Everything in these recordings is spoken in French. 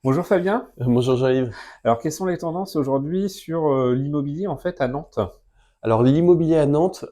Bonjour Fabien. Bonjour Jean-Yves. Alors, quelles sont les tendances aujourd'hui sur l'immobilier en fait à Nantes? Alors l'immobilier à Nantes,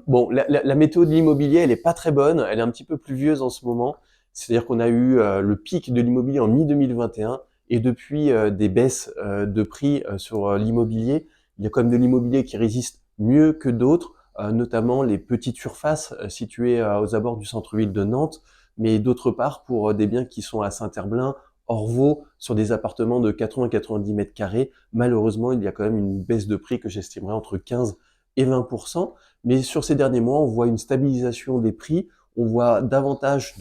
bon, la météo de l'immobilier, elle est pas très bonne, elle est un petit peu pluvieuse en ce moment. C'est-à-dire qu'on a eu le pic de l'immobilier en mi-2021 et depuis des baisses de prix sur l'immobilier. Il y a quand même de l'immobilier qui résiste mieux que d'autres, notamment les petites surfaces situées aux abords du centre-ville de Nantes, mais d'autre part pour des biens qui sont à Saint-Herblain, Orvaux, sur des appartements de 80-90 mètres carrés. Malheureusement, il y a quand même une baisse de prix que j'estimerais entre 15 et 20%. Mais sur ces derniers mois, on voit une stabilisation des prix, on voit davantage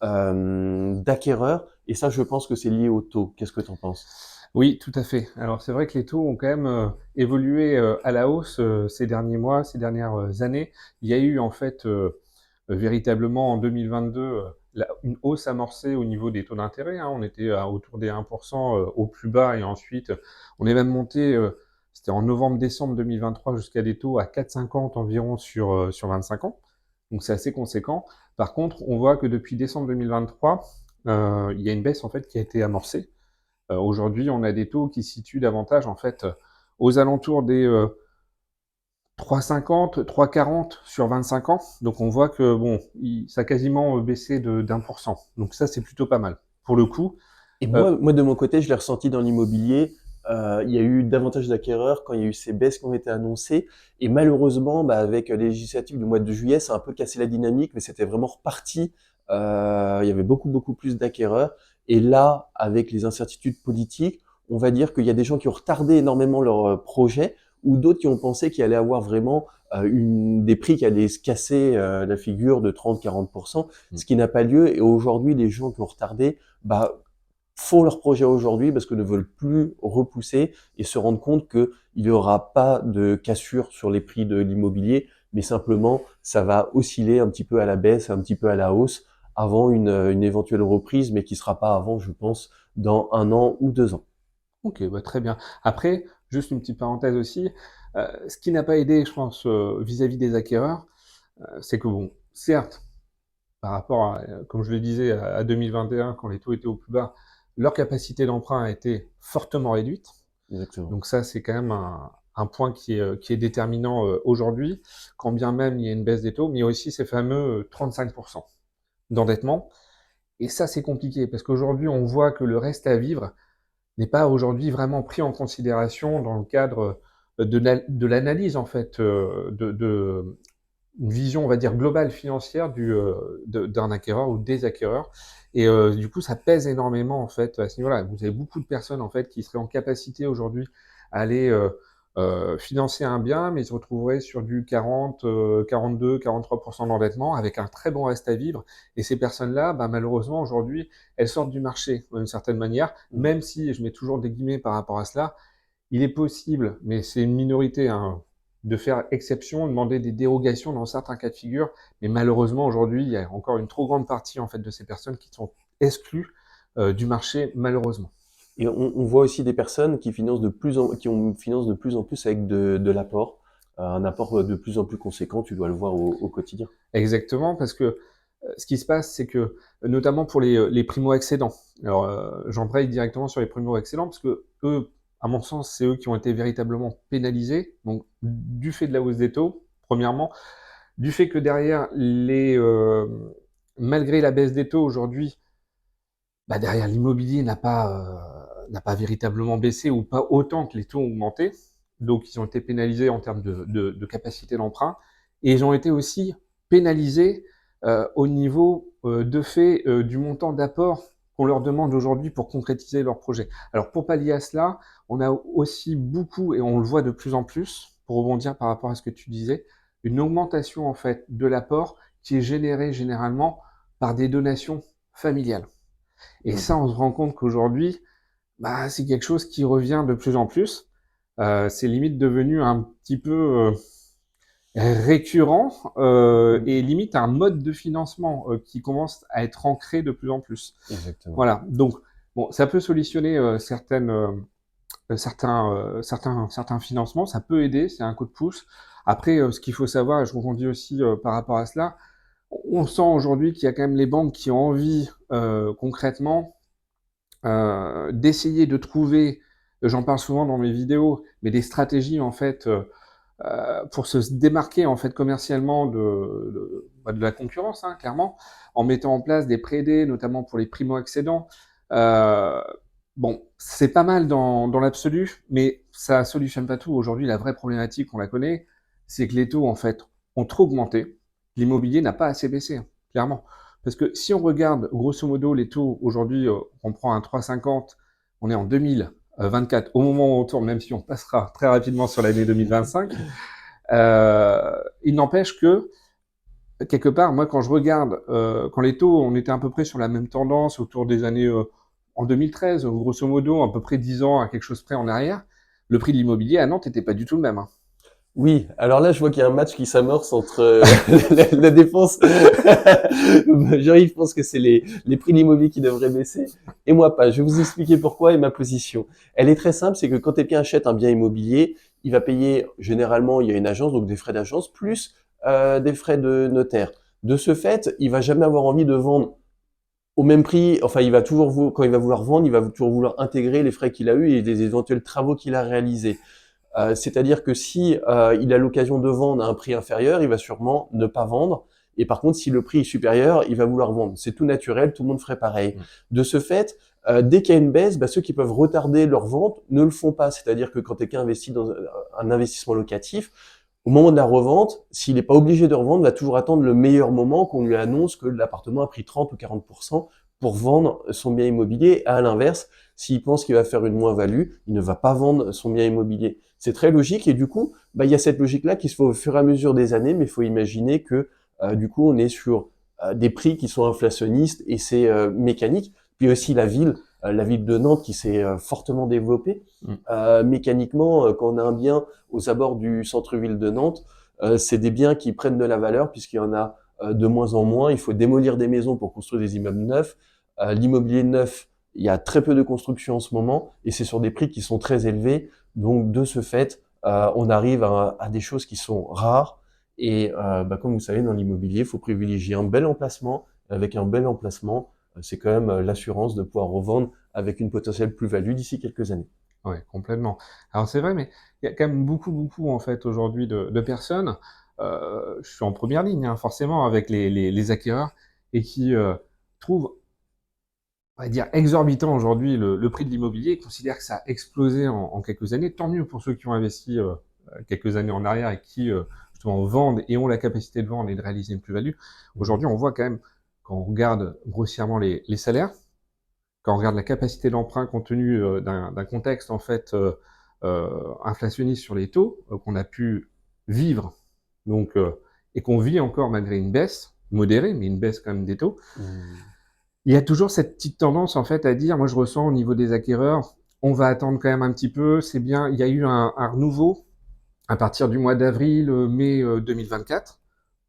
d'acquéreurs, et ça, je pense que c'est lié au taux. Qu'est-ce que tu en penses? Oui, tout à fait. Alors, c'est vrai que les taux ont quand même évolué à la hausse ces derniers mois, ces dernières années. Il y a eu en fait véritablement en 2022 une hausse amorcée au niveau des taux d'intérêt, hein. On était autour des 1% au plus bas et ensuite on est même monté, c'était en novembre-décembre 2023 jusqu'à des taux à 4,50 environ sur 25 ans. Donc c'est assez conséquent. Par contre, on voit que depuis décembre 2023, il y a une baisse en fait qui a été amorcée. Aujourd'hui, on a des taux qui se situent davantage en fait aux alentours des 3,50, 3,40 sur 25 ans. Donc on voit que bon, ça a quasiment baissé d'1%. Donc ça, c'est plutôt pas mal. Pour le coup, Et euh, moi, de mon côté, je l'ai ressenti dans l'immobilier. Il y a eu davantage d'acquéreurs quand il y a eu ces baisses qui ont été annoncées. Et malheureusement, bah, avec les législatives du mois de juillet, ça a un peu cassé la dynamique, mais c'était vraiment reparti. Il y avait beaucoup plus d'acquéreurs. Et là, avec les incertitudes politiques, on va dire qu'il y a des gens qui ont retardé énormément leurs projets, ou d'autres qui ont pensé qu'il allait avoir vraiment des prix qui allaient se casser la figure de 30-40%, ce qui n'a pas lieu. Et aujourd'hui, les gens qui ont retardé, bah, font leur projet aujourd'hui parce que ne veulent plus repousser et se rendent compte qu'il n'y aura pas de cassure sur les prix de l'immobilier, mais simplement ça va osciller un petit peu à la baisse, un petit peu à la hausse avant une éventuelle reprise, mais qui sera pas avant, je pense, dans 1 an ou 2 ans. ok, bah, très bien. Après, juste une petite parenthèse aussi, ce qui n'a pas aidé, je pense, vis-à-vis des acquéreurs, c'est que bon, certes, par rapport à, comme je le disais, à 2021, quand les taux étaient au plus bas, leur capacité d'emprunt a été fortement réduite. Exactement. Donc ça, c'est quand même un point qui est déterminant aujourd'hui, quand bien même il y a une baisse des taux, mais il y a aussi ces fameux 35% d'endettement. Et ça, c'est compliqué, parce qu'aujourd'hui, on voit que le reste à vivre n'est pas aujourd'hui vraiment pris en considération dans le cadre de l'analyse, en fait, une vision, on va dire, globale financière d'un acquéreur ou des acquéreurs. Et du coup, ça pèse énormément, en fait, à ce niveau-là. Vous avez beaucoup de personnes, en fait, qui seraient en capacité aujourd'hui à aller financer un bien, mais ils se retrouveraient sur du 40, 42, 43% d'endettement avec un très bon reste à vivre. Et ces personnes-là, bah, malheureusement, aujourd'hui, elles sortent du marché d'une certaine manière, Mm. même si, je mets toujours des guillemets par rapport à cela, il est possible, mais c'est une minorité, hein, de faire exception, demander des dérogations dans certains cas de figure. Mais malheureusement, aujourd'hui, il y a encore une trop grande partie en fait de ces personnes qui sont exclues du marché, malheureusement. Et on voit aussi des personnes qui financent financent de plus en plus avec de l'apport, un apport de plus en plus conséquent, tu dois le voir au quotidien. Exactement, parce que ce qui se passe, c'est que notamment pour les primo-accédants. Alors, j'embraye directement sur les primo-accédants parce que eux, à mon sens, c'est eux qui ont été véritablement pénalisés. Donc, du fait de la hausse des taux, premièrement, du fait que derrière malgré la baisse des taux aujourd'hui, bah derrière l'immobilier n'a pas véritablement baissé ou pas autant que les taux ont augmenté. Donc ils ont été pénalisés en termes de capacité d'emprunt et ils ont été aussi pénalisés au niveau de fait du montant d'apport qu'on leur demande aujourd'hui pour concrétiser leur projet. Alors pour pallier à cela, on a aussi beaucoup et on le voit de plus en plus pour rebondir par rapport à ce que tu disais, une augmentation en fait de l'apport qui est générée généralement par des donations familiales. Et ça, Mhm. on se rend compte qu'aujourd'hui, bah, c'est quelque chose qui revient de plus en plus. C'est limite devenu un petit peu récurrent et limite un mode de financement qui commence à être ancré de plus en plus. Exactement. Voilà. Donc, bon, ça peut solutionner certains financements, ça peut aider, c'est un coup de pouce. Après, ce qu'il faut savoir, et je rebondis aussi par rapport à cela, on sent aujourd'hui qu'il y a quand même les banques qui ont envie concrètement d'essayer de trouver, j'en parle souvent dans mes vidéos, mais des stratégies en fait pour se démarquer en fait commercialement de la concurrence, hein, clairement, en mettant en place des pré-D, notamment pour les primo-accédants. Euh, bon, c'est pas mal dans l'absolu, mais ça solutionne pas tout. Aujourd'hui, la vraie problématique, on la connaît, c'est que les taux en fait ont trop augmenté. L'immobilier n'a pas assez baissé, hein, clairement. Parce que si on regarde grosso modo les taux aujourd'hui, on prend un 3,50, on est en 2024, au moment où on tourne, même si on passera très rapidement sur l'année 2025, il n'empêche que, quelque part, moi, quand je regarde, quand les taux, on était à peu près sur la même tendance autour des années, en 2013, grosso modo, à peu près 10 ans à quelque chose près en arrière, le prix de l'immobilier à Nantes n'était pas du tout le même, hein. Oui, alors là, je vois qu'il y a un match qui s'amorce entre la défense. Jean-Yves pense que c'est les prix de l'immobilier qui devraient baisser, et moi pas. Je vais vous expliquer pourquoi et ma position. Elle est très simple, c'est que quand quelqu'un achète un bien immobilier, il va payer, généralement, il y a une agence, donc des frais d'agence, plus des frais de notaire. De ce fait, il va jamais avoir envie de vendre au même prix. Enfin, il va toujours, quand il va vouloir vendre, il va toujours vouloir intégrer les frais qu'il a eus et les éventuels travaux qu'il a réalisés. C'est-à-dire que si il a l'occasion de vendre à un prix inférieur, il va sûrement ne pas vendre. Et par contre, si le prix est supérieur, il va vouloir vendre. C'est tout naturel, tout le monde ferait pareil. De ce fait, dès qu'il y a une baisse, ceux qui peuvent retarder leur vente ne le font pas. C'est-à-dire que quand quelqu'un investit dans un investissement locatif, au moment de la revente, s'il n'est pas obligé de revendre, il va toujours attendre le meilleur moment qu'on lui annonce que l'appartement a pris 30 ou 40% pour vendre son bien immobilier. À l'inverse, s'il pense qu'il va faire une moins-value, il ne va pas vendre son bien immobilier. C'est très logique et du coup, il y a cette logique-là qui se fait au fur et à mesure des années, mais il faut imaginer que du coup, on est sur des prix qui sont inflationnistes et c'est mécanique. Puis aussi la ville de Nantes qui s'est fortement développée. Mécaniquement, quand on a un bien aux abords du centre-ville de Nantes, c'est des biens qui prennent de la valeur puisqu'il y en a de moins en moins. Il faut démolir des maisons pour construire des immeubles neufs. L'immobilier neuf, il y a très peu de construction en ce moment et c'est sur des prix qui sont très élevés. Donc de ce fait, on arrive à des choses qui sont rares. Et comme vous savez, dans l'immobilier, il faut privilégier un bel emplacement. Avec un bel emplacement, c'est quand même l'assurance de pouvoir revendre avec une potentielle plus-value d'ici quelques années. Ouais, complètement. Alors c'est vrai, mais il y a quand même beaucoup en fait aujourd'hui de personnes. Je suis en première ligne, hein, forcément, avec les acquéreurs et qui trouvent, on va dire, exorbitant aujourd'hui le prix de l'immobilier, et considèrent que ça a explosé en quelques années. Tant mieux pour ceux qui ont investi quelques années en arrière et qui justement vendent et ont la capacité de vendre et de réaliser une plus-value. Aujourd'hui, on voit quand même, quand on regarde grossièrement les salaires, quand on regarde la capacité d'emprunt compte tenu d'un contexte en fait inflationniste sur les taux qu'on a pu vivre, donc et qu'on vit encore malgré une baisse modérée, mais une baisse quand même des taux. Il y a toujours cette petite tendance en fait à dire, moi je ressens au niveau des acquéreurs, on va attendre quand même un petit peu, c'est bien. Il y a eu un renouveau à partir du mois d'avril, mai 2024.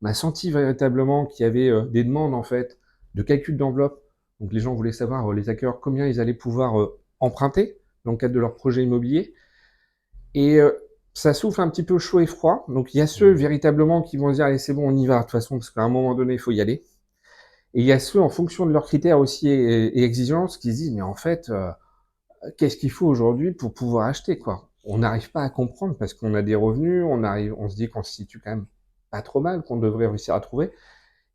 On a senti véritablement qu'il y avait des demandes en fait de calcul d'enveloppe. Donc les gens voulaient savoir, les acquéreurs, combien ils allaient pouvoir emprunter dans le cadre de leur projet immobilier. Et ça souffle un petit peu chaud et froid. Donc il y a ceux véritablement qui vont se dire, allez c'est bon, on y va de toute façon, parce qu'à un moment donné, il faut y aller. Et il y a ceux, en fonction de leurs critères aussi et exigences, qui se disent, mais en fait, qu'est-ce qu'il faut aujourd'hui pour pouvoir acheter, quoi? On n'arrive pas à comprendre parce qu'on a des revenus, on se dit qu'on se situe quand même pas trop mal, qu'on devrait réussir à trouver.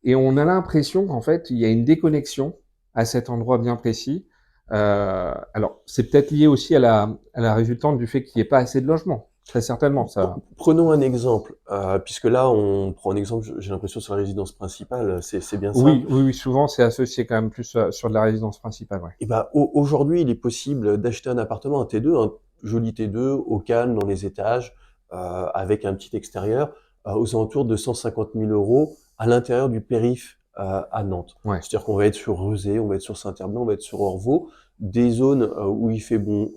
Et on a l'impression qu'en fait, il y a une déconnexion à cet endroit bien précis. Alors, c'est peut-être lié aussi à la résultante du fait qu'il n'y ait pas assez de logements. Très certainement, ça. Prenons un exemple, puisque là, on prend un exemple, j'ai l'impression sur la résidence principale, c'est bien ça. Oui, souvent, c'est associé quand même plus sur de la résidence principale, ouais. Et aujourd'hui, il est possible d'acheter un appartement, un T2, un joli T2, au calme, dans les étages, avec un petit extérieur, aux alentours de 150 000 euros à l'intérieur du périph' à Nantes. Ouais, C'est-à-dire qu'on va être sur Rezé, on va être sur Saint-Herblain, on va être sur Orvaux, des zones où il fait bon,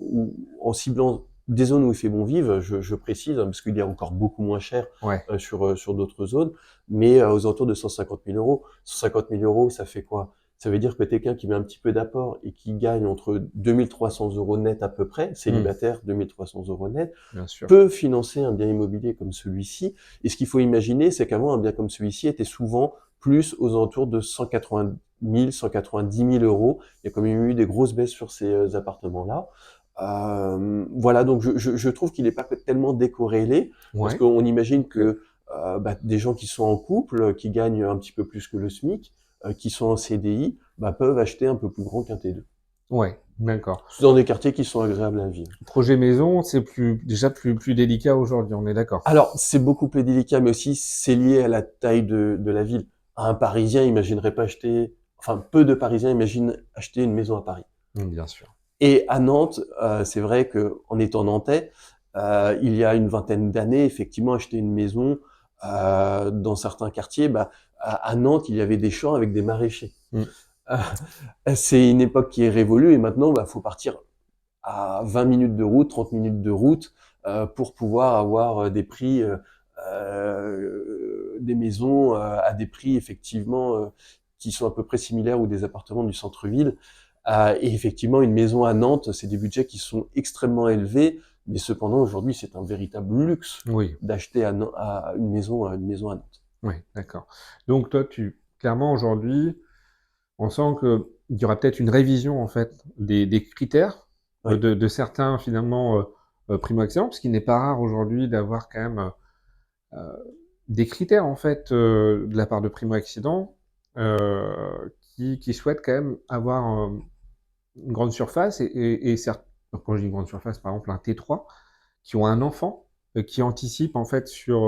en ciblant des zones où il fait bon vivre, je précise, hein, parce qu'il y a encore beaucoup moins cher ouais. sur d'autres zones, mais aux alentours de 150 000 euros. 150 000 euros, ça fait quoi? Ça veut dire que quelqu'un qui met un petit peu d'apport et qui gagne entre 2300 euros net à peu près, célibataire, 2300 euros net, Bien sûr. peut financer un bien immobilier comme celui-ci. Et ce qu'il faut imaginer, c'est qu'avant, un bien comme celui-ci était souvent plus aux alentours de 180 1000, 190 000 euros. Il y a quand même eu des grosses baisses sur ces appartements-là. Voilà, donc je trouve qu'il n'est pas tellement décorrélé, parce Ouais, qu'on imagine ok. que des gens qui sont en couple, qui gagnent un petit peu plus que le SMIC, qui sont en CDI, peuvent acheter un peu plus grand qu'un T2. Ouais, d'accord. Dans des quartiers qui sont agréables à vivre. Projet maison, c'est déjà plus délicat aujourd'hui, on est d'accord. Alors, c'est beaucoup plus délicat, mais aussi c'est lié à la taille de la ville. Un Parisien imaginerait pas acheter, enfin peu de Parisiens imaginent acheter une maison à Paris. Bien sûr. Et à Nantes, c'est vrai que en étant nantais, il y a une vingtaine d'années, effectivement, acheter une maison dans certains quartiers, à Nantes, il y avait des champs avec des maraîchers. Mm. C'est une époque qui est révolue et maintenant, faut partir à 20 minutes de route, 30 minutes de route pour pouvoir avoir des prix, des maisons à des prix effectivement qui sont à peu près similaires ou des appartements du centre-ville. Et effectivement, une maison à Nantes, c'est des budgets qui sont extrêmement élevés, mais cependant aujourd'hui, c'est un véritable luxe Oui, d'acheter une maison à Nantes. oui, d'accord. Donc toi, clairement aujourd'hui, on sent que il y aura peut-être une révision en fait des critères Oui, de certains finalement primo-accédants, parce qu'il n'est pas rare aujourd'hui d'avoir quand même euh, des critères en fait de la part de primo-accédants qui souhaitent quand même avoir une grande surface et certes, quand je dis une grande surface, par exemple un T3, qui ont un enfant, qui anticipent en fait sur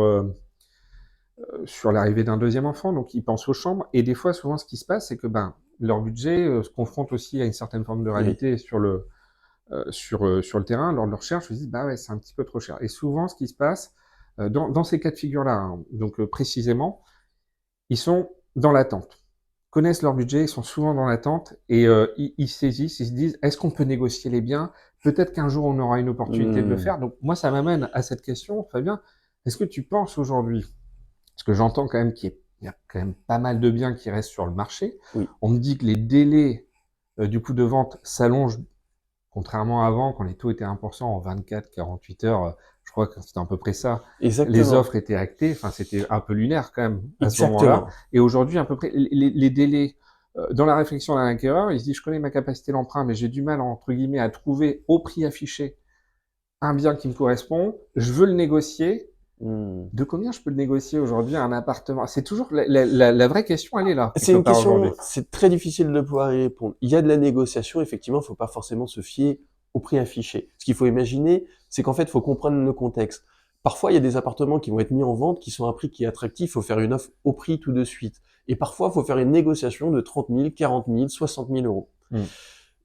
l'arrivée d'un deuxième enfant, donc ils pensent aux chambres. Et des fois, souvent, ce qui se passe, c'est que leur budget se confronte aussi à une certaine forme de oui, réalité sur le terrain. Lors de leur recherche, ils se disent, bah ouais, c'est un petit peu trop cher. Et souvent, ce qui se passe dans ces cas de figure-là, hein, donc précisément, ils sont dans l'attente, connaissent leur budget, ils sont souvent dans l'attente et ils saisissent, ils se disent, est-ce qu'on peut négocier les biens? Peut-être qu'un jour on aura une opportunité de le Hmm, faire. Donc moi, ça m'amène à cette question, Fabien. Est-ce que tu penses aujourd'hui, parce que j'entends quand même qu'il y a quand même pas mal de biens qui restent sur le marché, oui, on me dit que les délais du coup de vente s'allongent, contrairement à avant, quand les taux étaient à 1% en 24, 48 heures, je crois que c'était à peu près ça. Les exactement, offres étaient actées, enfin c'était un peu lunaire quand même à ce moment-là. exactement. Et aujourd'hui, à peu près, les délais dans la réflexion d'un acquéreur, il se dit, je connais ma capacité d'emprunt, mais j'ai du mal, entre guillemets, à trouver au prix affiché un bien qui me correspond, je veux le négocier. Hmm. De combien je peux le négocier aujourd'hui un appartement? C'est toujours la vraie question, elle est là, C'est quelque une part aujourd'hui. question, c'est très difficile de pouvoir y répondre. Il y a de la négociation, effectivement, il ne faut pas forcément se fier au prix affiché. Ce qu'il faut imaginer, c'est qu'en fait, il faut comprendre le contexte. Parfois, il y a des appartements qui vont être mis en vente, qui sont à un prix qui est attractif, il faut faire une offre au prix tout de suite. Et parfois, il faut faire une négociation de 30 000, 40 000, 60 000 euros. Hmm.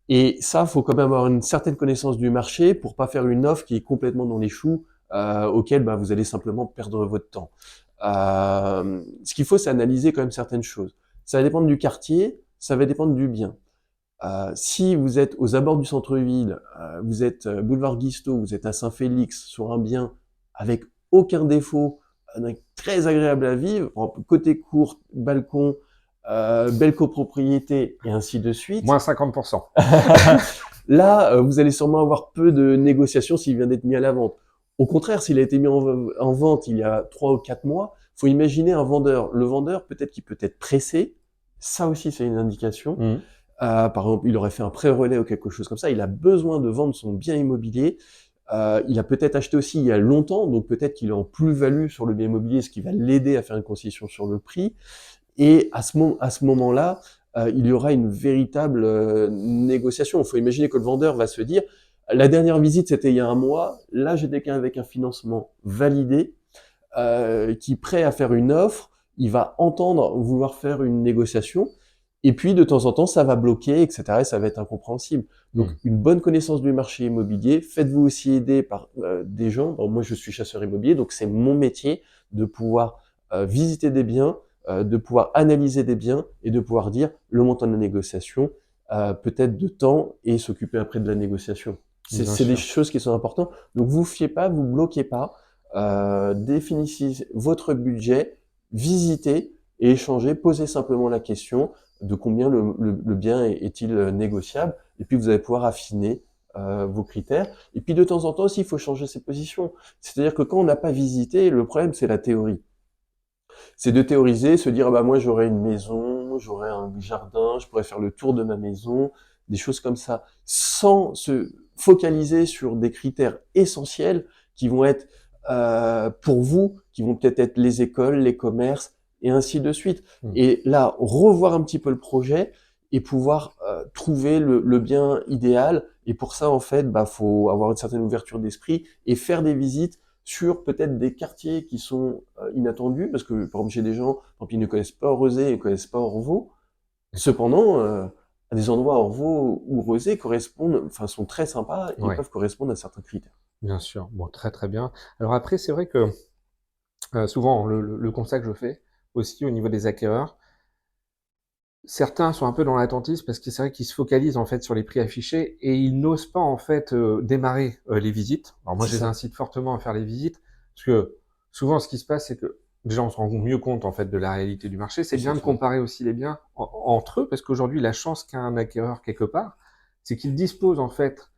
Et ça, il faut quand même avoir une certaine connaissance du marché pour pas faire une offre qui est complètement dans les choux, auquel vous allez simplement perdre votre temps. Ce qu'il faut, c'est analyser quand même certaines choses. Ça va dépendre du quartier, ça va dépendre du bien. Si vous êtes aux abords du centre-ville, vous êtes boulevard Guisteau, vous êtes à Saint-Félix, sur un bien avec aucun défaut, très agréable à vivre, côté court, balcon, belle copropriété et ainsi de suite. Moins 50%. Là, vous allez sûrement avoir peu de négociations s'il vient d'être mis à la vente. Au contraire, s'il a été mis en vente il y a 3 ou 4 mois, faut imaginer un vendeur. Le vendeur, peut-être qu'il peut être pressé. Ça aussi, c'est une indication. Hmm. Par exemple, il aurait fait un pré-relais ou quelque chose comme ça. Il a besoin de vendre son bien immobilier. Il a peut-être acheté aussi il y a longtemps, donc peut-être qu'il est en plus-value sur le bien immobilier, ce qui va l'aider à faire une concession sur le prix. Et à ce moment-là, il y aura une véritable négociation. Il faut imaginer que le vendeur va se dire, la dernière visite, c'était il y a un mois. Là, j'ai quelqu'un avec un financement validé, qui est prêt à faire une offre. Il va entendre vouloir faire une négociation. Et puis, de temps en temps, ça va bloquer, etc. Et ça va être incompréhensible. Donc, Hmm. une bonne connaissance du marché immobilier. Faites-vous aussi aider par des gens. Bon, moi, je suis chasseur immobilier, donc c'est mon métier de pouvoir visiter des biens, de pouvoir analyser des biens et de pouvoir dire le montant de la négociation, peut-être de temps et s'occuper après de la négociation. Bien C'est des sûr. choses qui sont importantes. Donc, vous fiez pas, vous bloquez pas. Définissez votre budget, visitez et échangez, posez simplement la question de combien le bien est-il négociable, et puis vous allez pouvoir affiner vos critères. Et puis de temps en temps aussi, il faut changer ses positions. C'est-à-dire que quand on n'a pas visité, le problème c'est la théorie. C'est de théoriser, se dire moi j'aurai une maison, maison, j'aurai un jardin, je pourrais faire le tour de ma maison, des choses comme ça, sans se focaliser sur des critères essentiels qui vont être pour vous, qui vont peut-être être les écoles, les commerces, et ainsi de suite. Mmh. Et là, revoir un petit peu le projet et pouvoir trouver le bien idéal. Et pour ça, en fait, bah, faut avoir une certaine ouverture d'esprit et faire des visites sur peut-être des quartiers qui sont inattendus, parce que par exemple chez des gens, par exemple, ils ne connaissent pas Rosé, ils ne connaissent pas Orvaux. D'accord. Cependant, à des endroits Orvaux ou Rosé correspondent, enfin sont très sympas et Ouais, peuvent correspondre à certains critères. bien sûr. Bon, très, très bien. Alors après, c'est vrai que, souvent le constat que je fais, aussi au niveau des acquéreurs, certains sont un peu dans l'attentisme parce que c'est vrai qu'ils se focalisent en fait sur les prix affichés et ils n'osent pas en fait démarrer les visites. Alors moi C'est je les ça. incite fortement à faire les visites parce que souvent ce qui se passe c'est que déjà on se rend mieux compte en fait de la réalité du marché. C'est bien de Exactement. comparer aussi les biens entre eux parce qu'aujourd'hui la chance qu'a un acquéreur quelque part, c'est qu'il dispose en fait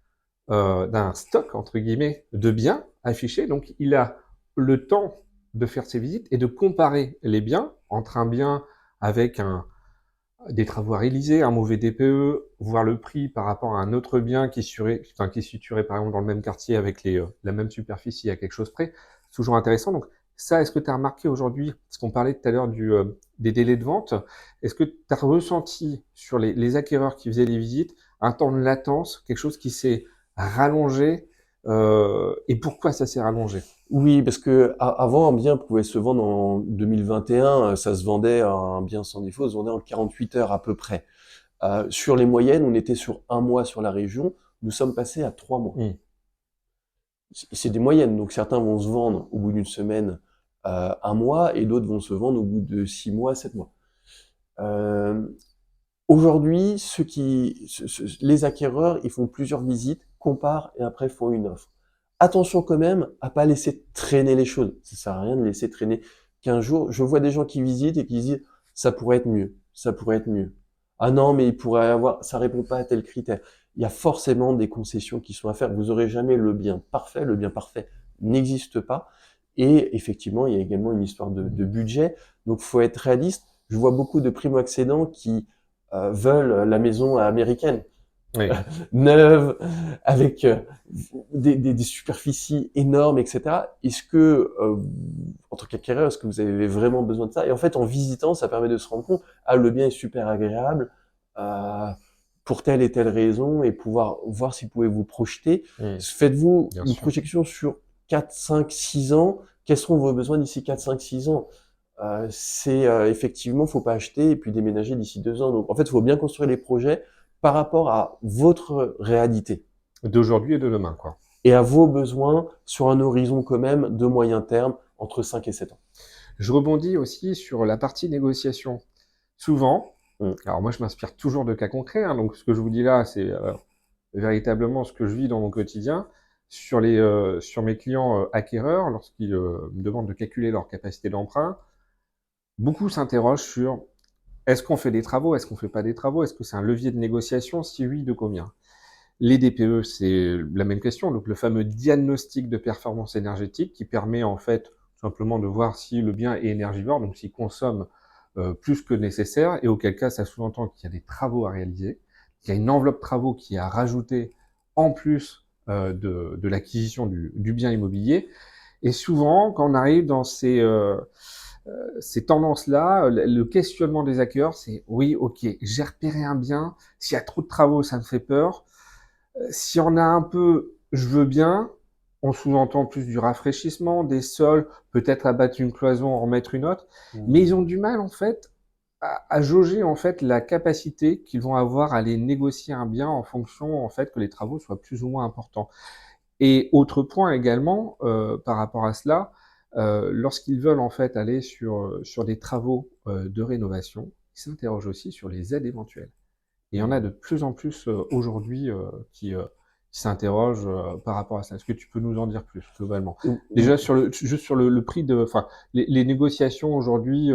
d'un stock entre guillemets de biens affichés. Donc il a le temps de faire ses visites et de comparer les biens entre un bien avec des travaux à réaliser, un mauvais DPE, voir le prix par rapport à un autre bien qui est situé par exemple dans le même quartier avec la même superficie à quelque chose près, c'est toujours intéressant. Donc ça, est-ce que tu as remarqué aujourd'hui, parce qu'on parlait tout à l'heure des délais de vente, est-ce que tu as ressenti sur les acquéreurs qui faisaient les visites un temps de latence, quelque chose qui s'est rallongé, et pourquoi ça s'est rallongé? Oui, parce que avant, un bien pouvait se vendre en 2021, ça se vendait, un bien sans défaut, se vendait en 48 heures à peu près. Sur les moyennes, on était sur un mois sur la région, nous sommes passés à 3 mois. Hmm. C'est des moyennes, donc certains vont se vendre au bout d'une semaine, un mois, et d'autres vont se vendre au bout de 6 mois, 7 mois. Euh, Aujourd'hui, les acquéreurs, ils font plusieurs visites, comparent et après font une offre. Attention quand même à pas laisser traîner les choses. Ça sert à rien de laisser traîner 15 jours. Je vois des gens qui visitent et qui disent ça pourrait être mieux, ça pourrait être mieux. Ah non, mais il pourrait avoir, ça répond pas à tel critère. Il y a forcément des concessions qui sont à faire. Vous aurez jamais le bien parfait. Le bien parfait n'existe pas. Et effectivement, il y a également une histoire de budget. Donc, faut être réaliste. Je vois beaucoup de primo-accédants qui veulent la maison américaine, Oui, neuve, avec des superficies énormes, etc. Est-ce que, en tant qu'acquéreur, est-ce que vous avez vraiment besoin de ça? Et en fait, en visitant, ça permet de se rendre compte, ah, le bien est super agréable, euh, pour telle et telle raison, et pouvoir voir si vous pouvez vous projeter. hmm, Faites-vous bien une sûr. projection sur 4, 5, 6 ans. Quels seront vos besoins d'ici 4, 5, 6 ans? C'est effectivement, faut pas acheter et puis déménager d'ici 2 ans. Donc, en fait, il faut bien construire les projets par rapport à votre réalité D'aujourd'hui et de demain, quoi. et à vos besoins sur un horizon quand même de moyen terme entre 5 et 7 ans. Je rebondis aussi sur la partie négociation. Souvent, Mm. alors moi je m'inspire toujours de cas concrets, hein, donc ce que je vous dis là, c'est véritablement ce que je vis dans mon quotidien. Sur mes clients acquéreurs, lorsqu'ils me demandent de calculer leur capacité d'emprunt, beaucoup s'interrogent sur est-ce qu'on fait des travaux, est-ce qu'on fait pas des travaux, est-ce que c'est un levier de négociation, si oui, de combien? Les DPE, c'est la même question, donc le fameux diagnostic de performance énergétique qui permet en fait tout simplement de voir si le bien est énergivore, donc s'il consomme plus que nécessaire, et auquel cas ça sous-entend qu'il y a des travaux à réaliser, qu'il y a une enveloppe travaux qui est à rajouter en plus de l'acquisition du bien immobilier. Et souvent, quand on arrive dans ces tendances-là, le questionnement des acquéreurs, c'est oui, ok, j'ai repéré un bien, s'il y a trop de travaux, ça me fait peur. Si on a un peu, je veux bien, on sous-entend plus du rafraîchissement des sols, peut-être abattre une cloison, en remettre une autre, mais ils ont du mal en fait à jauger en fait la capacité qu'ils vont avoir à aller négocier un bien en fonction en fait que les travaux soient plus ou moins importants. Et autre point également par rapport à cela, lorsqu'ils veulent en fait aller sur des travaux de rénovation, ils s'interrogent aussi sur les aides éventuelles. Et il y en a de plus en plus aujourd'hui qui s'interrogent par rapport à ça. Est-ce que tu peux nous en dire plus globalement? Déjà juste sur le prix enfin les négociations aujourd'hui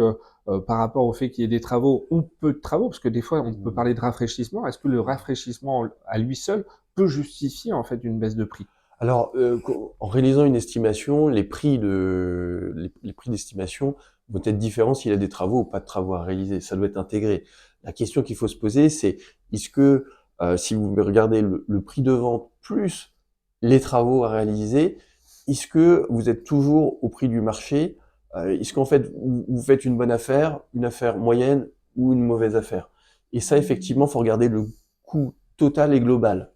par rapport au fait qu'il y ait des travaux ou peu de travaux, parce que des fois on peut parler de rafraîchissement. Est-ce que le rafraîchissement à lui seul peut justifier en fait une baisse de prix? Alors, en réalisant une estimation, les prix d'estimation vont être différents s'il y a des travaux ou pas de travaux à réaliser. Ça doit être intégré. La question qu'il faut se poser, c'est est-ce que si vous regardez le prix de vente plus les travaux à réaliser, est-ce que vous êtes toujours au prix du marché? Est-ce qu'en fait vous faites une affaire moyenne ou une mauvaise affaire? Et ça, effectivement, faut regarder le coût total et global.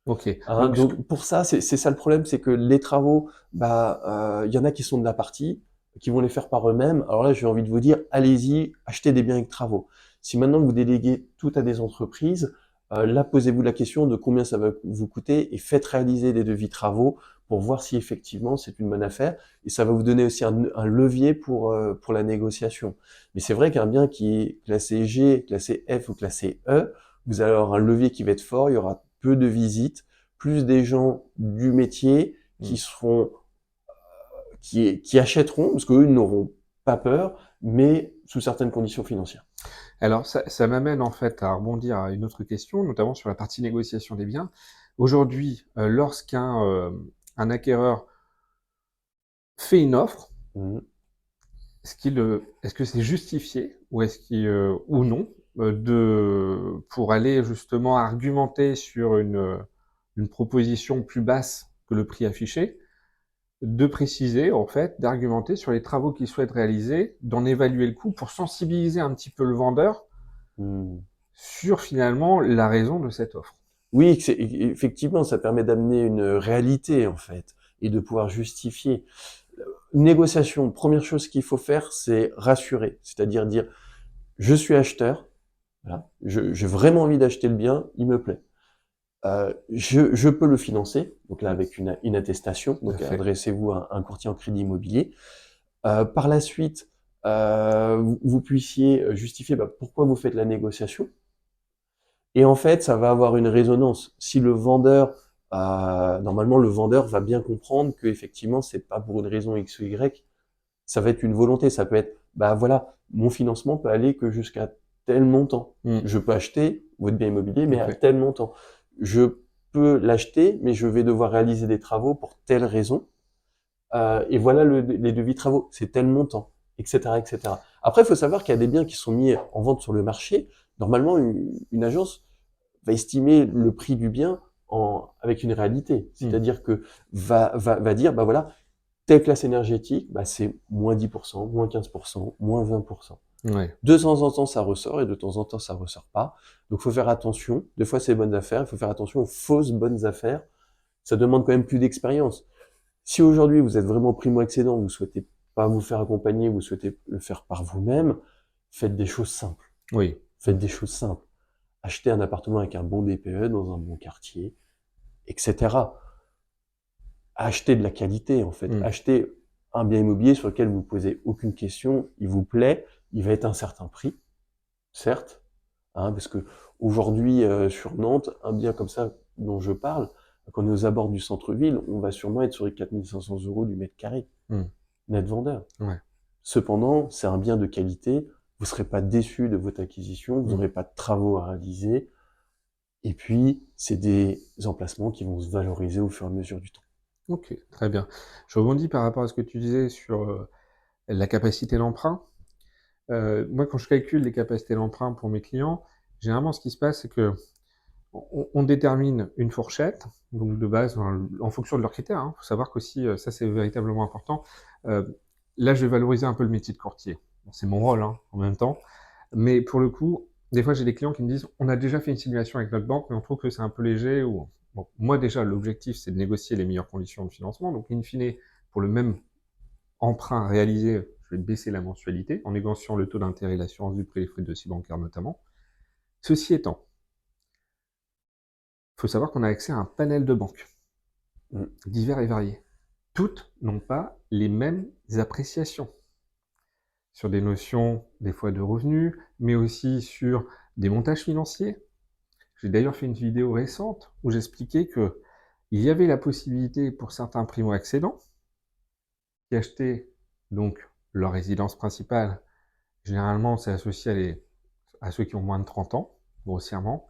Ok. Hein, Donc, donc pour ça, c'est ça le problème, c'est que les travaux, bah, il y en a qui sont de la partie, qui vont les faire par eux-mêmes. Alors là, j'ai envie de vous dire, allez-y, achetez des biens avec travaux. Si maintenant vous déléguez tout à des entreprises, là, posez-vous la question de combien ça va vous coûter et faites réaliser des devis travaux pour voir si effectivement c'est une bonne affaire. Et ça va vous donner aussi un levier pour la négociation. Mais c'est vrai qu'un bien qui est classé G, classé F ou classé E, vous allez avoir un levier qui va être fort, il y aura peu de visites, plus des gens du métier qui hmm. seront, qui achèteront, parce qu'eux n'auront pas peur, mais sous certaines conditions financières. Alors, ça m'amène en fait à rebondir à une autre question, notamment sur la partie négociation des biens. Aujourd'hui, lorsqu'un un acquéreur fait une offre, Mhm. est-ce que c'est justifié ou est-ce qu'il ou non pour aller justement argumenter sur une proposition plus basse que le prix affiché, de préciser en fait, d'argumenter sur les travaux qu'il souhaite réaliser, d'en évaluer le coût pour sensibiliser un petit peu le vendeur Mhm. sur finalement la raison de cette offre. Oui, effectivement, ça permet d'amener une réalité, en fait, et de pouvoir justifier. Une négociation, première chose qu'il faut faire, c'est rassurer, c'est-à-dire dire, je suis acheteur, voilà, j'ai vraiment envie d'acheter le bien, il me plaît. Je peux le financer, donc là avec une attestation, Tout à donc fait. adressez-vous à un courtier en crédit immobilier. Par la suite, vous puissiez justifier pourquoi vous faites la négociation. Et en fait, ça va avoir une résonance. Si le vendeur, normalement le vendeur va bien comprendre que effectivement c'est pas pour une raison X ou Y, ça va être une volonté. Ça peut être, bah voilà, mon financement peut aller que jusqu'à tel montant. Mm, Je peux acheter votre bien immobilier, tout mais à à fait. tel montant. Je peux l'acheter, mais je vais devoir réaliser des travaux pour telle raison. Et voilà les devis travaux, c'est tel montant, etc., etc. Après, il faut savoir qu'il y a des biens qui sont mis en vente sur le marché. Normalement, une agence va estimer le prix du bien avec une réalité. Mm, C'est-à-dire que va dire, bah voilà, telle classe énergétique, bah c'est moins 10%, moins 15%, moins 20%. ouais. De temps en temps, ça ressort et de temps en temps, ça ressort pas. Donc, il faut faire attention. Des fois, c'est bonnes affaires. Il faut faire attention aux fausses bonnes affaires. Ça demande quand même plus d'expérience. Si aujourd'hui, vous êtes vraiment primo-accédant, vous souhaitez pas vous faire accompagner, vous souhaitez le faire par vous-même, faites des choses simples. Oui. Faites des choses simples. Achetez un appartement avec un bon DPE dans un bon quartier, etc. Achetez de la qualité, en fait. Mm, Achetez un bien immobilier sur lequel vous posez aucune question, il vous plaît, il va être un certain prix, certes, hein, parce que aujourd'hui, sur Nantes, un bien comme ça dont je parle, quand on est aux abords du centre-ville, on va sûrement être sur les 4 500 € du mètre carré, mm, net vendeur. ouais. Cependant, c'est un bien de qualité, vous ne serez pas déçu de votre acquisition, vous Mm. n'aurez pas de travaux à réaliser, et puis c'est des emplacements qui vont se valoriser au fur et à mesure du temps. Ok, très bien. Je rebondis par rapport à ce que tu disais sur la capacité d'emprunt. Moi, quand je calcule les capacités d'emprunt pour mes clients, généralement, ce qui se passe, c'est que on détermine une fourchette, donc de base, en fonction de leurs critères. Il faut savoir qu'aussi, ça c'est véritablement important. Euh, Là, je vais valoriser un peu le métier de courtier. Bon, c'est mon rôle hein, en même temps. Mais pour le coup, des fois, j'ai des clients qui me disent, on a déjà fait une simulation avec notre banque, mais on trouve que c'est un peu léger. Ou... Bon, moi déjà, l'objectif, c'est de négocier les meilleures conditions de financement. Donc, in fine, pour le même emprunt réalisé, je vais baisser la mensualité en négociant le taux d'intérêt et l'assurance du prêt et les frais de dossier bancaire notamment. Ceci étant, il faut savoir qu'on a accès à un panel de banques Mm. divers et variés. Toutes n'ont pas les mêmes appréciations sur des notions, des fois de revenus, mais aussi sur des montages financiers. J'ai d'ailleurs fait une vidéo récente où j'expliquais que il y avait la possibilité pour certains primo-accédants qui achetaient donc leur résidence principale. Généralement, c'est associé à ceux qui ont moins de 30 ans, grossièrement,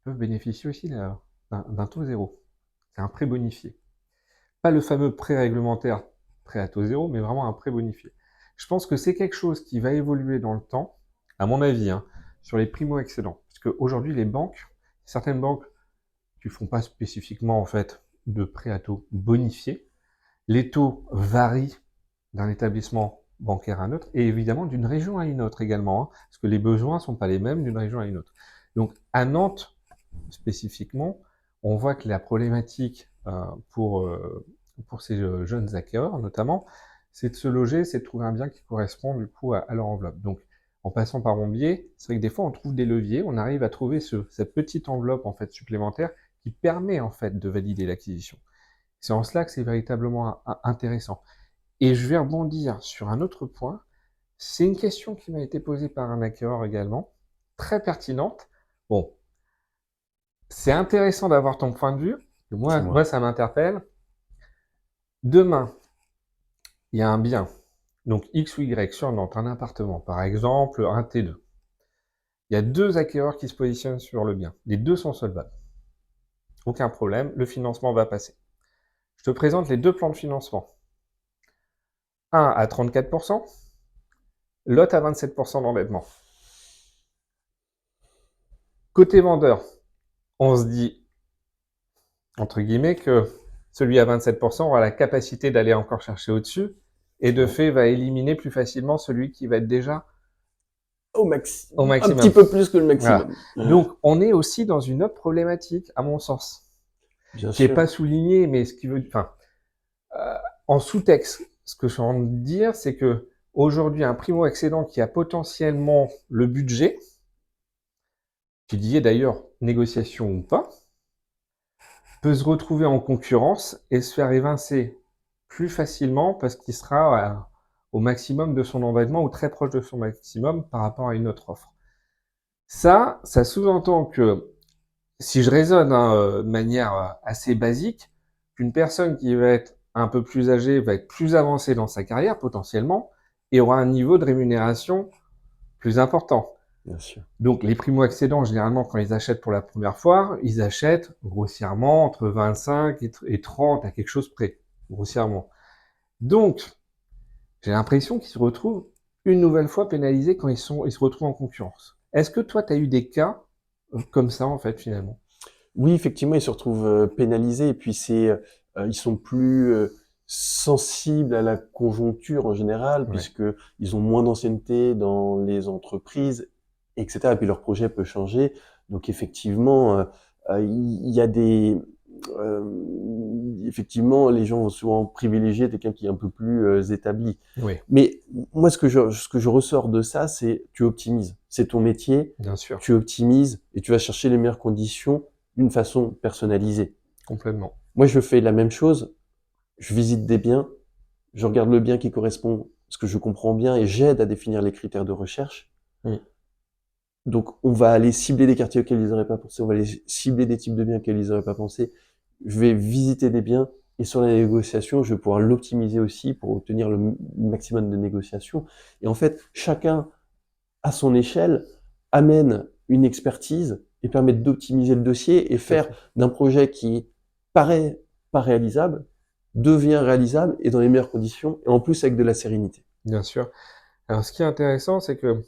peuvent bénéficier aussi d'un taux zéro. C'est un prêt bonifié. Pas le fameux prêt réglementaire, prêt à taux zéro, mais vraiment un prêt bonifié. Je pense que c'est quelque chose qui va évoluer dans le temps, à mon avis, hein, sur les primo-excédents. Parce qu'aujourd'hui, les banques, certaines banques qui font pas spécifiquement en fait de prêts à taux bonifiés, les taux varient d'un établissement bancaire à un autre et évidemment d'une région à une autre également, hein, parce que les besoins sont pas les mêmes d'une région à une autre. Donc à Nantes spécifiquement, on voit que la problématique pour ces jeunes acquéreurs notamment, c'est de se loger, c'est de trouver un bien qui correspond du coup à leur enveloppe. Donc en passant par mon biais, c'est vrai que des fois on trouve des leviers, on arrive à trouver cette petite enveloppe en fait supplémentaire qui permet en fait de valider l'acquisition. C'est en cela que c'est véritablement intéressant. Et je vais rebondir sur un autre point. C'est une question qui m'a été posée par un acquéreur également, très pertinente. Bon, c'est intéressant d'avoir ton point de vue. Moi, ça m'interpelle. Demain, il y a un bien, donc X ou Y sur Nantes, un appartement, par exemple, un T2. Il y a deux acquéreurs qui se positionnent sur le bien. Les deux sont solvables. Aucun problème, le financement va passer. Je te présente les deux plans de financement. Un à 34%, l'autre à 27% d'endettement. Côté vendeur, on se dit, entre guillemets, que celui à 27% aura la capacité d'aller encore chercher au-dessus et de fait va éliminer plus facilement celui qui va être déjà au au maximum. Un maximum. petit peu plus que le maximum. Voilà. Donc, on est aussi dans une autre problématique, à mon sens, Bien qui n'est sûr. pas soulignée, mais ce qui veut, enfin, en sous-texte, ce que je suis en train de dire, c'est que aujourd'hui, un primo-accédant qui a potentiellement le budget, qui dit d'ailleurs négociation ou pas, peut se retrouver en concurrence et se faire évincer plus facilement parce qu'il sera au maximum de son endettement ou très proche de son maximum par rapport à une autre offre. Ça sous-entend que, si je raisonne de manière assez basique, qu'une personne qui va être un peu plus âgée va être plus avancée dans sa carrière potentiellement et aura un niveau de rémunération plus important. Bien sûr. Donc les primo-accédants, généralement, quand ils achètent pour la première fois, ils achètent grossièrement entre 25 et 30 à quelque chose près, grossièrement. Donc, j'ai l'impression qu'ils se retrouvent une nouvelle fois pénalisés quand ils se retrouvent en concurrence. Est-ce que toi, tu as eu des cas comme ça, en fait, finalement? Oui, effectivement, ils se retrouvent pénalisés et puis ils sont plus sensibles à la conjoncture en général, Ouais. puisque ils ont moins d'ancienneté dans les entreprises, etc. Et puis leur projet peut changer. Donc effectivement, il y a effectivement, les gens vont souvent privilégier quelqu'un qui est un peu plus établi. Oui, Mais moi, ce que je ressors de ça, c'est tu optimises. C'est ton métier, bien sûr, tu optimises et tu vas chercher les meilleures conditions d'une façon personnalisée. complètement. Moi, je fais la même chose. Je visite des biens, je regarde le bien qui correspond à ce que je comprends bien et j'aide à définir les critères de recherche. Mm. Donc, on va aller cibler des quartiers auxquels ils n'auraient pas pensé, on va aller cibler des types de biens auxquels ils n'auraient pas pensé. Je vais visiter des biens et sur la négociation, je vais pouvoir l'optimiser aussi pour obtenir le maximum de négociations. Et en fait, chacun, à son échelle, amène une expertise et permet d'optimiser le dossier et faire d'un projet qui paraît pas réalisable, devient réalisable et dans les meilleures conditions, et en plus avec de la sérénité. Bien sûr. Alors, ce qui est intéressant, c'est que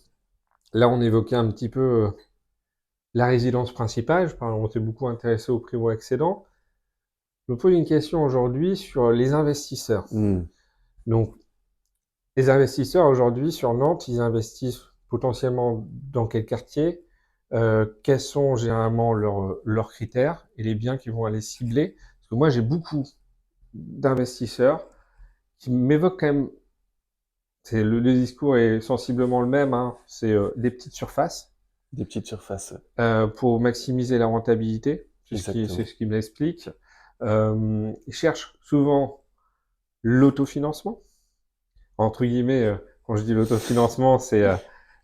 là, on évoquait un petit peu la résidence principale. On s'est beaucoup intéressé au primo-accédant. Je me pose une question aujourd'hui sur les investisseurs. Donc, les investisseurs aujourd'hui sur Nantes, ils investissent potentiellement dans quel quartier? Quels sont généralement leurs critères et les biens qu'ils vont aller cibler? Parce que moi, j'ai beaucoup d'investisseurs qui m'évoquent quand même, le discours est sensiblement le même, hein, c'est des petites surfaces Des petites surfaces. pour maximiser la rentabilité, c'est Exactement. ce qui me l'explique. Ils cherchent souvent l'autofinancement. Entre guillemets, quand je dis l'autofinancement, c'est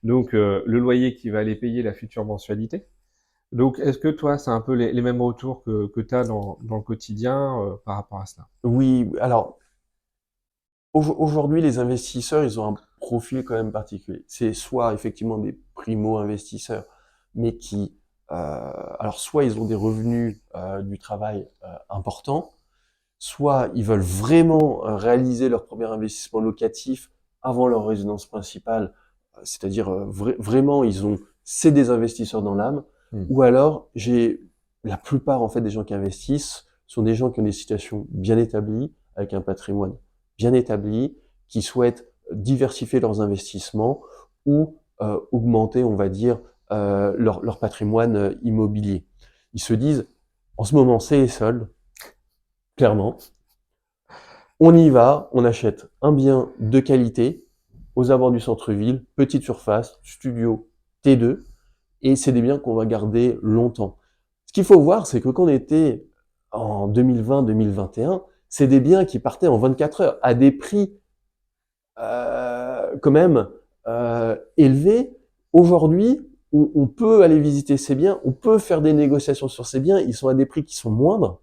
donc le loyer qui va aller payer la future mensualité. Donc, est-ce que toi, c'est un peu les mêmes retours que tu as dans le quotidien par rapport à cela? Oui, alors aujourd'hui, les investisseurs, ils ont un profil quand même particulier. C'est soit effectivement des primo-investisseurs, mais alors soit ils ont des revenus du travail importants, soit ils veulent vraiment réaliser leur premier investissement locatif avant leur résidence principale, c'est-à-dire vraiment c'est des investisseurs dans l'âme, Hmm. ou alors la plupart en fait des gens qui investissent sont des gens qui ont des situations bien établies, avec un patrimoine bien établi, qui souhaitent diversifier leurs investissements ou augmenter, on va dire, leur patrimoine immobilier. Ils se disent, en ce moment, c'est les soldes, clairement. On y va, on achète un bien de qualité aux abords du centre-ville, petite surface, studio T2, et c'est des biens qu'on va garder longtemps. Ce qu'il faut voir, c'est que quand on était en 2020-2021, c'est des biens qui partaient en 24 heures à des prix quand même élevés. Aujourd'hui, on peut aller visiter ces biens, on peut faire des négociations sur ces biens, ils sont à des prix qui sont moindres.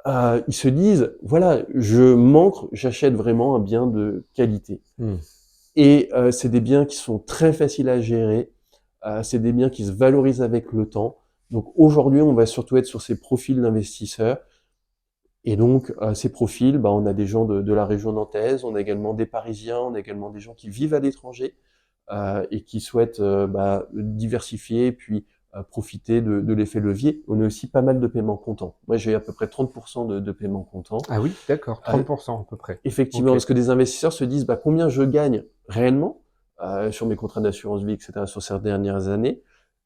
Ils se disent, voilà, je manque, j'achète vraiment un bien de qualité. Hmm. Et c'est des biens qui sont très faciles à gérer, c'est des biens qui se valorisent avec le temps. Donc aujourd'hui, on va surtout être sur ces profils d'investisseurs. Et donc ces profils, bah, on a des gens de la région nantaise, on a également des Parisiens, on a également des gens qui vivent à l'étranger et qui souhaitent bah, diversifier, puis profiter de l'effet levier. On a aussi pas mal de paiements comptants. Moi, j'ai à peu près 30% de paiements comptants. Ah oui, d'accord, Euh, 30% à peu près. Effectivement, Ok. parce que des investisseurs se disent bah, combien je gagne réellement sur mes contrats d'assurance vie, etc., sur ces dernières années.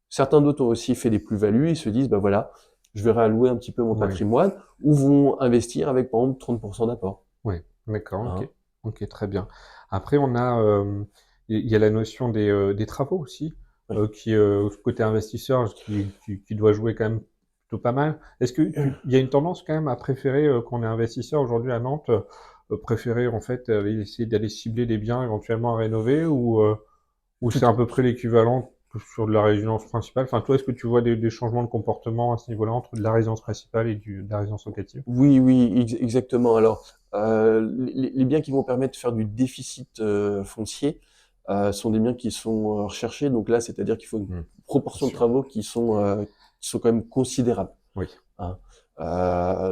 Certains d'autres ont aussi fait des plus-values, ils se disent bah voilà, je vais réallouer un petit peu mon Ouais. patrimoine, ou vont investir avec par exemple 30% d'apport. Ouais. D'accord, ok. Hein. Ok, très bien. Après, il y a la notion des travaux aussi, Oui. côté investisseur, qui doit jouer quand même plutôt pas mal. Il y a une tendance quand même à préférer, quand on est investisseur aujourd'hui à Nantes, préférer en fait essayer d'aller cibler des biens éventuellement à rénover ou Tout, c'est à peu près l'équivalent sur de la résidence principale. Enfin, toi, est-ce que tu vois des changements de comportement à ce niveau-là entre de la résidence principale et de la résidence locative? oui, oui, exactement. Alors, les biens qui vont permettre de faire du déficit foncier sont des biens qui sont recherchés. Donc là, c'est-à-dire qu'il faut une Hmm, bien proportion de sûr. travaux qui sont quand même considérables. Oui. Hein.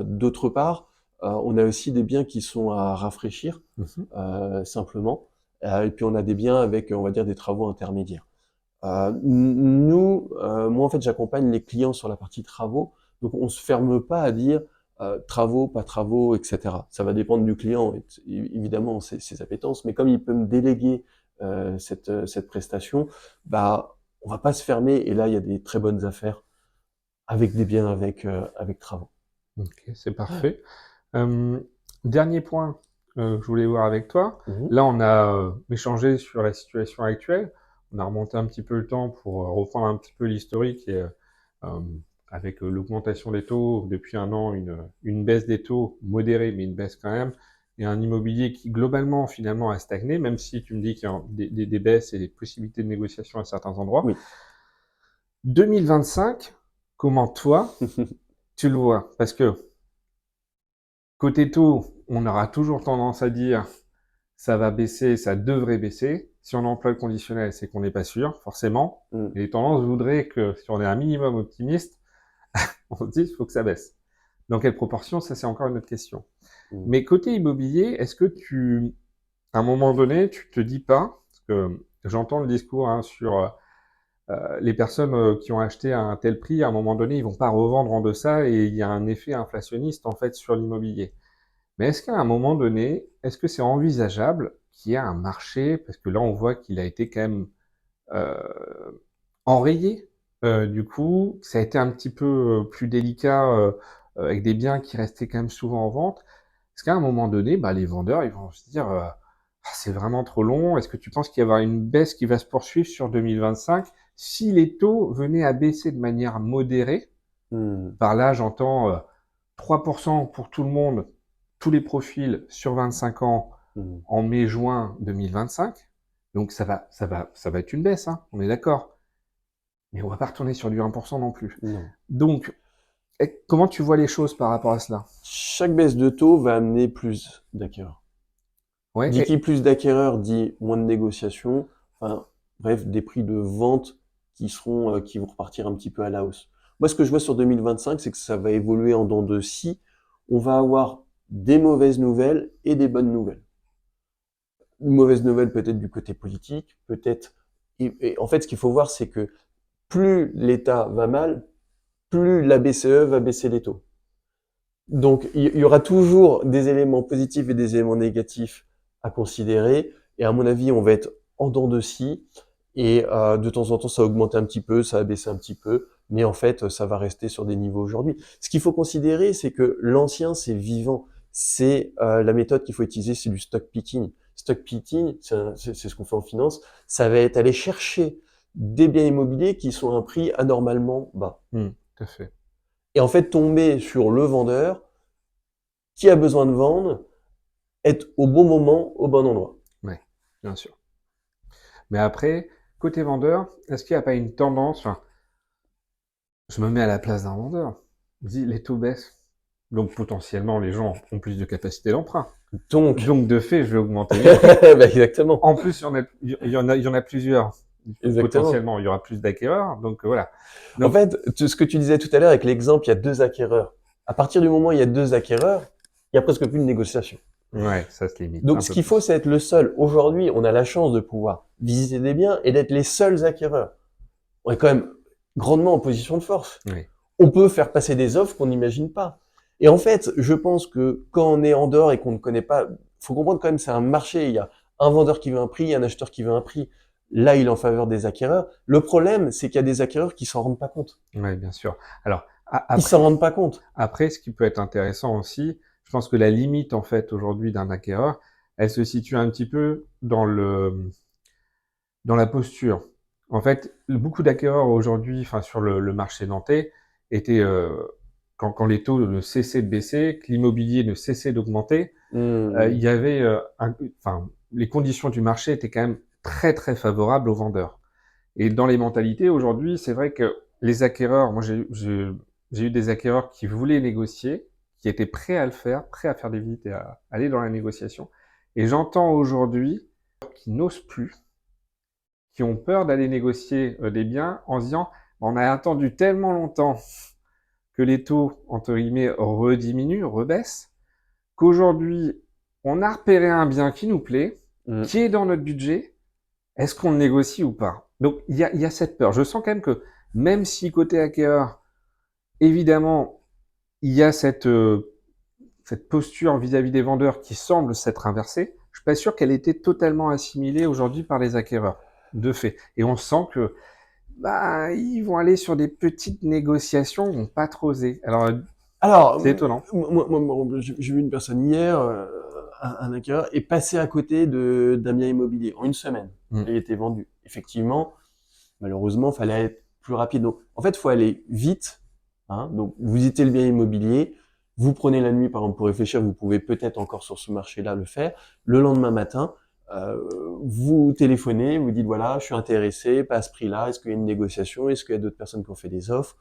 D'autre part, on a aussi des biens qui sont à rafraîchir Mhm. simplement. Et puis on a des biens avec, on va dire, des travaux intermédiaires. Nous, moi en fait, j'accompagne les clients sur la partie travaux, donc on se ferme pas à dire travaux, pas travaux, etc. Ça va dépendre du client, évidemment, ses appétences, mais comme il peut me déléguer cette prestation, bah on va pas se fermer. Et là, il y a des très bonnes affaires avec des biens avec travaux. Ok, c'est parfait. Euh, Dernier point que je voulais voir avec toi. Mhm. Là, on a échangé sur la situation actuelle. On a remonté un petit peu le temps pour reprendre un petit peu l'historique et euh, avec l'augmentation des taux depuis un an, une baisse des taux modérée, mais une baisse quand même, et un immobilier qui globalement finalement a stagné, même si tu me dis qu'il y a des baisses et des possibilités de négociation à certains endroits. Oui. 2025, comment toi tu le vois? Parce que côté taux, on aura toujours tendance à dire ça va baisser, ça devrait baisser. Si on emploie le conditionnel, c'est qu'on n'est pas sûr, forcément. Mm, Et les tendances voudraient que si on est un minimum optimiste, on se dise qu'il faut que ça baisse. Dans quelle proportion, ça c'est encore une autre question. mm. Mais côté immobilier, est-ce que à un moment donné, tu te dis pas, parce que j'entends le discours hein, sur les personnes qui ont acheté à un tel prix, à un moment donné, ils vont pas revendre en deçà et il y a un effet inflationniste en fait sur l'immobilier. Mais est-ce qu'à un moment donné, est-ce que c'est envisageable qu'il y ait un marché, parce que là on voit qu'il a été quand même euh, enrayé, du coup, ça a été un petit peu plus délicat avec des biens qui restaient quand même souvent en vente. Est-ce qu'à un moment donné, bah, les vendeurs ils vont se dire ah, c'est vraiment trop long, est-ce que tu penses qu'il y aura une baisse qui va se poursuivre sur 2025 si les taux venaient à baisser de manière modérée? Mm, Par là, j'entends 3% pour tout le monde, tous les profils sur 25 ans mm. en mai-juin 2025. Donc ça va être une baisse, hein, on est d'accord. Mais on va pas retourner sur du 1% non plus. Non. Donc, comment tu vois les choses par rapport à cela? Chaque baisse de taux va amener plus d'acquéreurs. Ouais, Dit qui plus d'acquéreurs dit moins de négociations, enfin bref, des prix de vente qui vont repartir un petit peu à la hausse. Moi, ce que je vois sur 2025, c'est que ça va évoluer en dents de scie. On va avoir des mauvaises nouvelles et des bonnes nouvelles. une mauvaise nouvelle peut-être du côté politique, peut-être. Et en fait, ce qu'il faut voir, c'est que plus l'État va mal, plus la BCE va baisser les taux. Donc, il y aura toujours des éléments positifs et des éléments négatifs à considérer. Et à mon avis, on va être en dents de scie. Et de temps en temps, ça va augmenter un petit peu, ça va baisser un petit peu. Mais en fait, ça va rester sur des niveaux aujourd'hui. Ce qu'il faut considérer, c'est que l'ancien, c'est vivant. C'est la méthode qu'il faut utiliser, c'est du stock picking. Stock picking, c'est ce qu'on fait en finance. Ça va être aller chercher des biens immobiliers qui sont à un prix anormalement bas. Tout à fait. Et en fait, tomber sur le vendeur qui a besoin de vendre, être au bon moment, au bon endroit. Oui, bien sûr. Mais après, côté vendeur, est-ce qu'il n'y a pas une tendance, enfin, je me mets à la place d'un vendeur, je dis les taux baissent, donc potentiellement les gens ont plus de capacité d'emprunt. Donc, Donc de fait, je vais augmenter mes prix. bah exactement. En plus, il y en a plusieurs. Exactement. Potentiellement, il y aura plus d'acquéreurs, donc voilà. En Donc, fait, ce que tu disais tout à l'heure avec l'exemple, il y a deux acquéreurs. À partir du moment où il y a deux acquéreurs, il y a presque plus de négociation. ouais, ça se limite un Donc, ce peu qu'il faut, plus. c'est être le seul. Aujourd'hui, on a la chance de pouvoir visiter des biens et d'être les seuls acquéreurs. On est quand même grandement en position de force. Oui, On peut faire passer des offres qu'on n'imagine pas. Et en fait, je pense que quand on est en dehors et qu'on ne connaît pas, faut comprendre quand même, c'est un marché. Il y a un vendeur qui veut un prix, il y a un acheteur qui veut un prix. Là, il est en faveur des acquéreurs. Le problème, c'est qu'il y a des acquéreurs qui s'en rendent pas compte. ouais, bien sûr. Alors, Ils s'en rendent pas compte. après, ce qui peut être intéressant aussi, je pense que la limite, en fait, aujourd'hui d'un acquéreur, elle se situe un petit peu dans la posture. En fait, beaucoup d'acquéreurs aujourd'hui, enfin, sur le marché nantais, étaient, quand les taux ne cessaient de baisser, que l'immobilier ne cessait d'augmenter, il y avait, enfin, les conditions du marché étaient quand même très, très favorables aux vendeurs. Et dans les mentalités, aujourd'hui, c'est vrai que les acquéreurs, moi, j'ai eu des acquéreurs qui voulaient négocier, qui étaient prêts à le faire, prêts à faire des visites et à aller dans la négociation. Et j'entends aujourd'hui qui n'osent plus, qui ont peur d'aller négocier des biens en se disant, on a attendu tellement longtemps que les taux, entre guillemets, rediminuent, rebaissent, qu'aujourd'hui, on a repéré un bien qui nous plaît, Mm. qui est dans notre budget, est-ce qu'on le négocie ou pas? Donc, il y a cette peur. Je sens quand même que, même si côté acquéreur, évidemment, il y a cette posture vis-à-vis des vendeurs qui semble s'être inversée, je suis pas sûr qu'elle était totalement assimilée aujourd'hui par les acquéreurs, de fait. Et on sent que, bah, ils vont aller sur des petites négociations, ils vont pas trop oser. Alors, Alors, c'est étonnant. j'ai vu une personne hier, un acquéreur, est passé à côté d'un bien immobilier en une semaine. Mm. Il était vendu. Effectivement, malheureusement, fallait être plus rapide. Donc, en fait, faut aller vite. Hein. Donc, vous visitez le bien immobilier, vous prenez la nuit, par exemple, pour réfléchir. Vous pouvez peut-être encore sur ce marché-là le faire. Le lendemain matin, euh, vous téléphonez, vous dites voilà, je suis intéressé, pas à ce prix-là. Est-ce qu'il y a une négociation? Est-ce qu'il y a d'autres personnes qui ont fait des offres?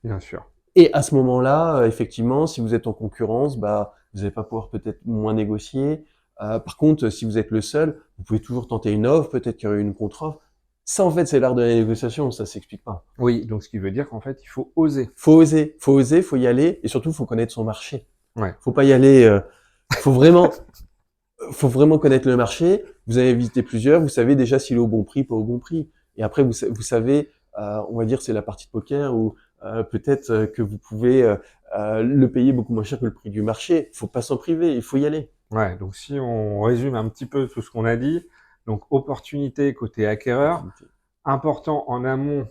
Bien sûr. Et à ce moment-là, effectivement, si vous êtes en concurrence, bah, vous n'allez pas pouvoir peut-être moins négocier. Par contre, si vous êtes le seul, vous pouvez toujours tenter une offre, peut-être qu'il y aurait une contre-offre. Ça, en fait, c'est l'art de la négociation, ça s'explique pas. Oui, donc ce qui veut dire qu'en fait, il faut oser. Faut oser, faut y aller, et surtout, faut connaître son marché. Ouais. Faut pas y aller, faut vraiment connaître le marché. Vous avez visité plusieurs, vous savez déjà s'il est au bon prix, pas au bon prix. Et après, vous savez, on va dire, c'est la partie de poker où peut-être que vous pouvez le payer beaucoup moins cher que le prix du marché. Faut pas s'en priver, il faut y aller. Ouais, donc si on résume un petit peu tout ce qu'on a dit, donc opportunité côté acquéreur, important en amont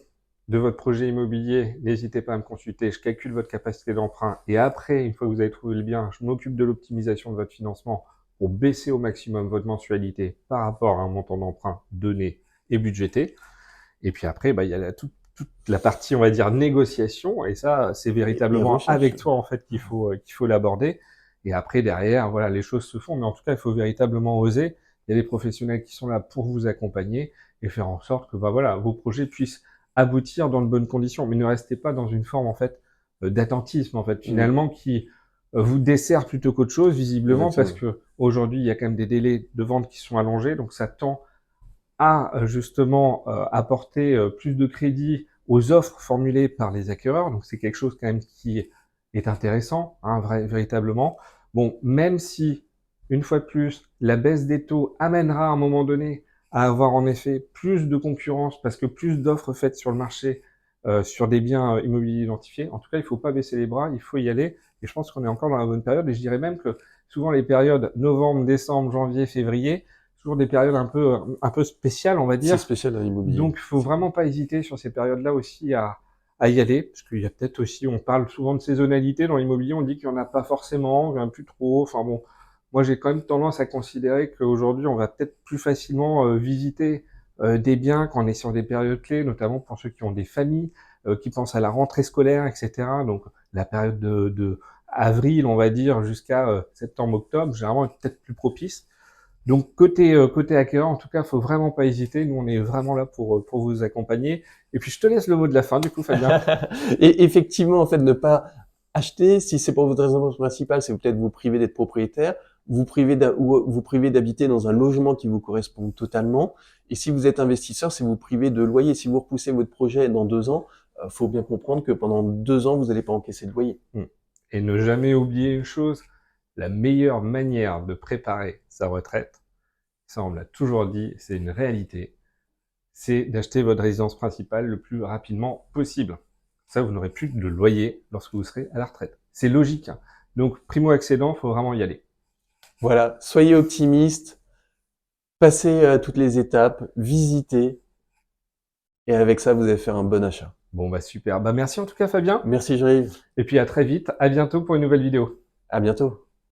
de votre projet immobilier, n'hésitez pas à me consulter, je calcule votre capacité d'emprunt et après, une fois que vous avez trouvé le bien, je m'occupe de l'optimisation de votre financement pour baisser au maximum votre mensualité par rapport à un montant d'emprunt donné et budgété. Et puis après, bah, il y a toute la partie, on va dire, négociation et ça, c'est véritablement avec toi en fait qu'il faut l'aborder. Et après, derrière, voilà, les choses se font, mais en tout cas, il faut véritablement oser. Il y a des professionnels qui sont là pour vous accompagner et faire en sorte que bah, voilà, vos projets puissent aboutir dans de bonnes conditions. Mais ne restez pas dans une forme en fait d'attentisme, en fait, finalement, qui vous dessert plutôt qu'autre chose, visiblement, parce que aujourd'hui, il y a quand même des délais de vente qui sont allongés, donc ça tend à justement apporter plus de crédit aux offres formulées par les acquéreurs. Donc c'est quelque chose quand même qui est intéressant, hein, véritablement. Bon, même si Une fois de plus, la baisse des taux amènera à un moment donné à avoir en effet plus de concurrence parce que plus d'offres faites sur le marché sur des biens immobiliers identifiés. En tout cas, il ne faut pas baisser les bras, il faut y aller. Et je pense qu'on est encore dans la bonne période. Et je dirais même que souvent les périodes novembre, décembre, janvier, février, toujours des périodes un peu spéciales, on va C'est dire. spécial dans l'immobilier. Donc, il faut vraiment pas hésiter sur ces périodes-là aussi à y aller, parce qu'il y a peut-être aussi, on parle souvent de saisonnalité dans l'immobilier, on dit qu'il n'y en a pas forcément, il n'y en a plus trop. Enfin bon, moi j'ai quand même tendance à considérer qu'aujourd'hui, on va peut-être plus facilement visiter des biens quand on est sur des périodes clés, notamment pour ceux qui ont des familles, qui pensent à la rentrée scolaire, etc. Donc la période de avril, on va dire, jusqu'à septembre-octobre, généralement est peut-être plus propice. Donc côté acquéreur, en tout cas, faut vraiment pas hésiter. Nous, on est vraiment là pour vous accompagner. Et puis je te laisse le mot de la fin, du coup, Fabien. Et effectivement, en fait, ne pas acheter, si c'est pour votre raison principale, c'est peut-être vous priver d'être propriétaire, vous priver d'habiter dans un logement qui vous correspond totalement. Et si vous êtes investisseur, c'est vous priver de loyer. Si vous repoussez votre projet dans 2 ans, faut bien comprendre que pendant 2 ans, vous n'allez pas encaisser de loyer. Et ne jamais oublier une chose, la meilleure manière de préparer sa retraite, ça on me l'a toujours dit, c'est une réalité, c'est d'acheter votre résidence principale le plus rapidement possible. Ça, vous n'aurez plus de loyer lorsque vous serez à la retraite. C'est logique, hein. Donc, primo-accédant, faut vraiment y aller. Voilà, soyez optimiste, passez toutes les étapes, visitez, et avec ça, vous allez faire un bon achat. Bon, bah super. Bah merci en tout cas, Fabien. Merci, Jean-Yves. Et puis à très vite. À bientôt pour une nouvelle vidéo. À bientôt.